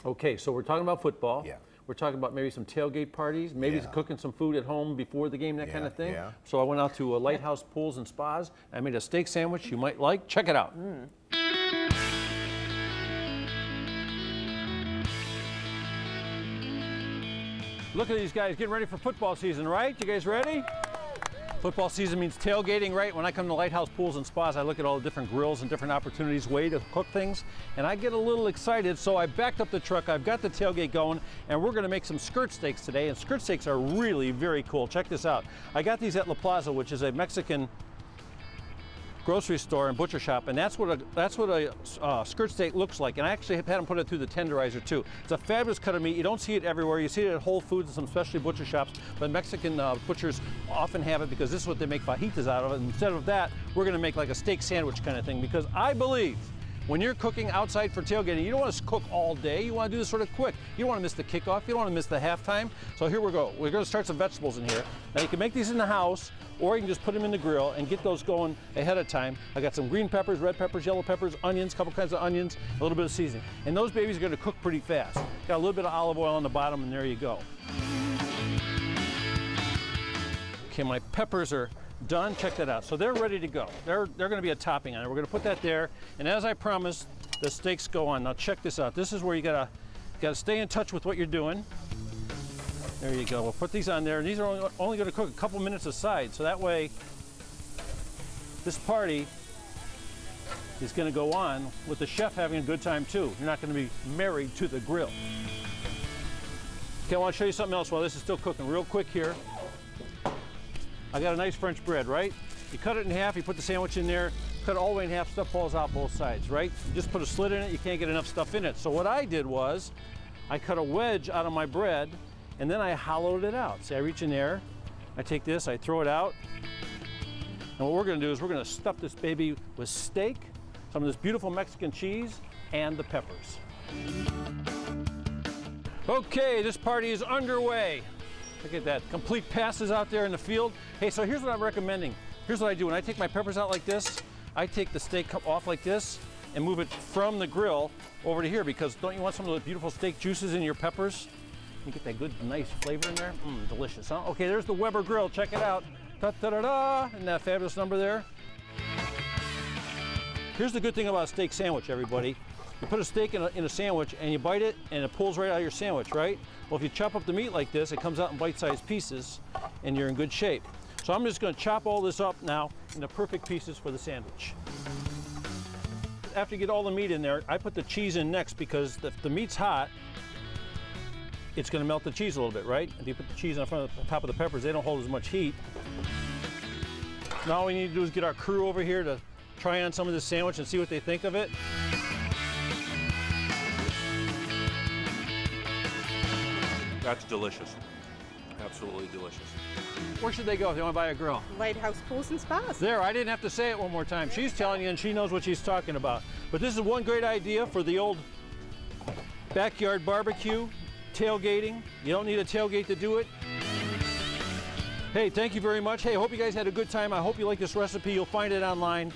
Okay, so we're talking about football. Yeah. We're talking about maybe some tailgate parties, maybe cooking some food at home before the game, that kind of thing. Yeah. So I went out to Litehouse Pools and Spas. I made a steak sandwich you might like. Check it out. Look at these guys getting ready for football season, right? You guys ready? Football season means tailgating, right? When I come to Litehouse Pools and Spas, I look at all the different grills and different opportunities, way to cook things, and I get a little excited, so I backed up the truck, I've got the tailgate going, and we're gonna make some skirt steaks today, and skirt steaks are really very cool. Check this out. I got these at La Plaza, which is a Mexican grocery store and butcher shop, and that's what a skirt steak looks like. And I actually had them put it through the tenderizer too. It's a fabulous cut of meat. You don't see it everywhere. You see it at Whole Foods and some specialty butcher shops, but Mexican butchers often have it because this is what they make fajitas out of. And instead of that, we're going to make like a steak sandwich kind of thing, because I believe when you're cooking outside for tailgating, you don't want to cook all day. You want to do this sort of quick. You don't want to miss the kickoff. You don't want to miss the halftime. So here we go. We're going to start some vegetables in here. Now you can make these in the house, or you can just put them in the grill and get those going ahead of time. I got some green peppers, red peppers, yellow peppers, onions, a couple kinds of onions, a little bit of seasoning. And those babies are going to cook pretty fast. Got a little bit of olive oil on the bottom, and there you go. Okay, my peppers are done. Check that out. So they're ready to go. They're going to be a topping on it. We're going to put that there, and as I promised, the steaks go on. Now check this out. This is where you gotta stay in touch with what you're doing. There you go. We'll put these on there, and these are only going to cook a couple minutes aside, so that way this party is going to go on with the chef having a good time too. You're not going to be married to the grill. Okay, I want to show you something else while this is still cooking real quick here. I got a nice French bread, right? You cut it in half, you put the sandwich in there, cut it all the way in half, stuff falls out both sides, right? You just put a slit in it, you can't get enough stuff in it. So what I did was, I cut a wedge out of my bread, and then I hollowed it out. See, I reach in there, I take this, I throw it out, and what we're gonna do is we're gonna stuff this baby with steak, some of this beautiful Mexican cheese, and the peppers. Okay, this party is underway. Look at that, complete passes out there in the field. Hey, so here's what I'm recommending. Here's what I do. When I take my peppers out like this, I take the steak off like this and move it from the grill over to here, because don't you want some of the beautiful steak juices in your peppers? You get that good, nice flavor in there. Delicious, huh? Okay, there's the Weber grill. Check it out. Da-da-da-da. Isn't that fabulous number there? Here's the good thing about a steak sandwich, everybody. You put a steak in a sandwich and you bite it and it pulls right out of your sandwich, right? Well, if you chop up the meat like this, it comes out in bite-sized pieces and you're in good shape. So I'm just gonna chop all this up now into perfect pieces for the sandwich. After you get all the meat in there, I put the cheese in next, because if the meat's hot, it's gonna melt the cheese a little bit, right? If you put the cheese on front of the top of the peppers, they don't hold as much heat. Now all we need to do is get our crew over here to try on some of this sandwich and see what they think of it. That's delicious. Absolutely delicious. Where should they go if they want to buy a grill? Litehouse Pools and Spas. There, I didn't have to say it one more time. She's telling you and she knows what she's talking about. But this is one great idea for the old backyard barbecue, tailgating. You don't need a tailgate to do it. Hey, thank you very much. Hey, I hope you guys had a good time. I hope you like this recipe. You'll find it online.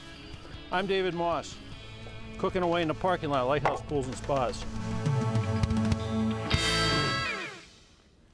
I'm David Moss, cooking away in the parking lot, Litehouse Pools and Spas.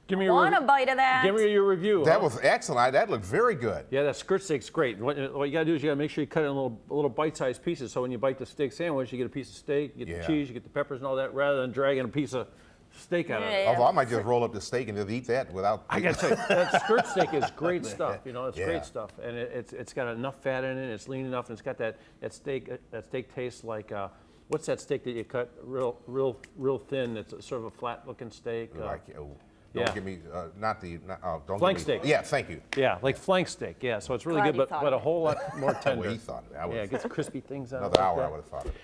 Give me Want a bite of that? Give me your review. That was excellent. That looked very good. Yeah, that skirt steak's great. What you gotta do is you gotta make sure you cut it in little bite-sized pieces, so when you bite the steak sandwich, you get a piece of steak, you get the cheese, you get the peppers and all that, rather than dragging a piece of steak out of it. Although I might just roll up the steak and just eat that without. I gotta tell you, that skirt steak is great stuff. You know, it's great stuff, and it's got enough fat in it. It's lean enough, and it's got that steak. That steak tastes like what's that steak that you cut real thin? It's sort of a flat-looking steak. Don't give me, don't flank give me, steak. Yeah, thank you. Yeah, like flank steak. Yeah, so it's really good, but a whole lot more tender. Well, he thought of it. Yeah, it gets crispy things out. Another hour, I would have thought of it.